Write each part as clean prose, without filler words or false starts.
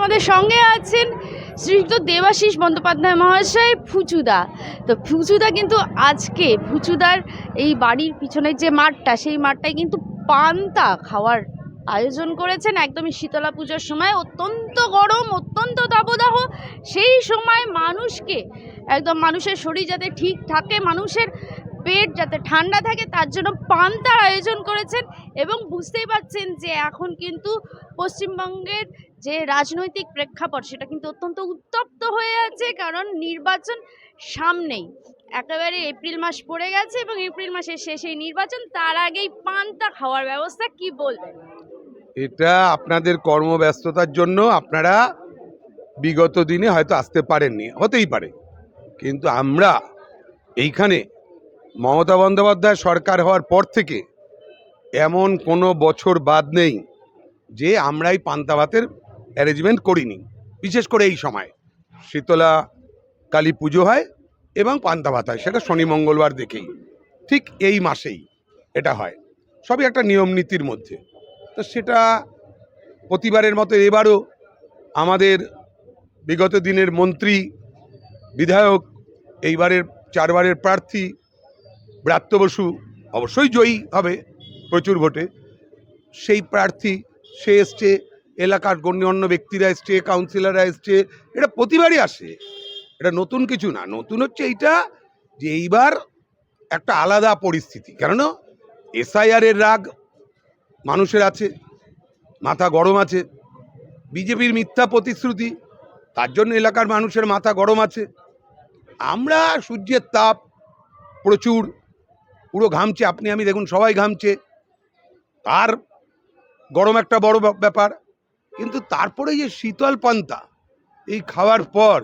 আমাদের সঙ্গে আছেন শ্রীযুক্ত দেবাশিস বন্দ্যোপাধ্যায় মহাশয় ফুচুদা। তো ফুচুদা কিন্তু আজকে ফুচুদার এই বাড়ির পিছনের যে মাঠটা, সেই মাঠটায় কিন্তু পান্তা খাওয়ার আয়োজন করেছেন একদমই শীতলা পুজোর সময়। অত্যন্ত গরম, অত্যন্ত তাপদাহ, সেই সময় মানুষকে একদম মানুষের শরীর যাতে ঠিক থাকে, মানুষের পেট যাতে ঠান্ডা থাকে, তার জন্য পান্তার আয়োজন করেছেন। এবং বুঝতেই পারছেন যে এখন কিন্তু পশ্চিমবঙ্গের যে রাজনৈতিক প্রেক্ষাপট সেটা কিন্তু অত্যন্ত উত্তপ্ত হয়ে আছে, কারণ নির্বাচন সামনেই, একেবারে এপ্রিল মাস পড়ে গেছে এবং এপ্রিল মাসের শেষেই নির্বাচন, তার আগেই পান্তা খাওয়ার ব্যবস্থা, কি বলবেন? এটা আপনাদের কর্মব্যস্ততার জন্য আপনারা বিগত দিনে হয়তো আসতে পারেননি, হতেই পারে, কিন্তু আমরা এইখানে মমতা বন্দ্যোপাধ্যায় সরকার হওয়ার পর থেকে এমন কোনো বছর বাদ নেই যে আমরা এই পান্তা ভাতের অ্যারেঞ্জমেন্ট করিনি। বিশেষ করে এই সময় শীতলা কালী পুজো হয় এবং পান্তা ভাত হয়, সেটা শনি মঙ্গলবার দেখেই, ঠিক এই মাসেই এটা হয়, সবই একটা নিয়ম নীতির মধ্যে। তো সেটা প্রতিবারের মতো এবারও আমাদের বিগত দিনের মন্ত্রী, বিধায়ক, এইবারের 4 বারের প্রার্থী ব্রাত্য বসু অবশ্যই জয়ী হবে প্রচুর ভোটে, সেই প্রার্থী সে এসছে, এলাকার গণ্যমান্য ব্যক্তিরা এসছে, কাউন্সিলররা এসছে, এটা প্রতিবারই আসে, এটা নতুন কিছু না। নতুন হচ্ছে এইটা যে এইবার একটা আলাদা পরিস্থিতি, কেননা এসআইআরের রাগ মানুষের আছে, মাথা গরম আছে, বিজেপির মিথ্যা প্রতিশ্রুতি, তার জন্য এলাকার মানুষের মাথা গরম আছে। আমরা সূর্যের তাপ প্রচুর, পুরো ঘামছে, আপনি আমি দেখুন সবাই ঘামছে, তার গরম একটা বড় ব্যাপার, কিন্তু তারপরে যে শীতল পান্তা এই খাওয়ার পর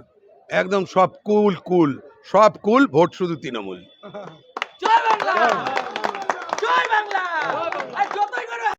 একদম সব কুল, সব কুল, ভোট শুধু তৃণমূল।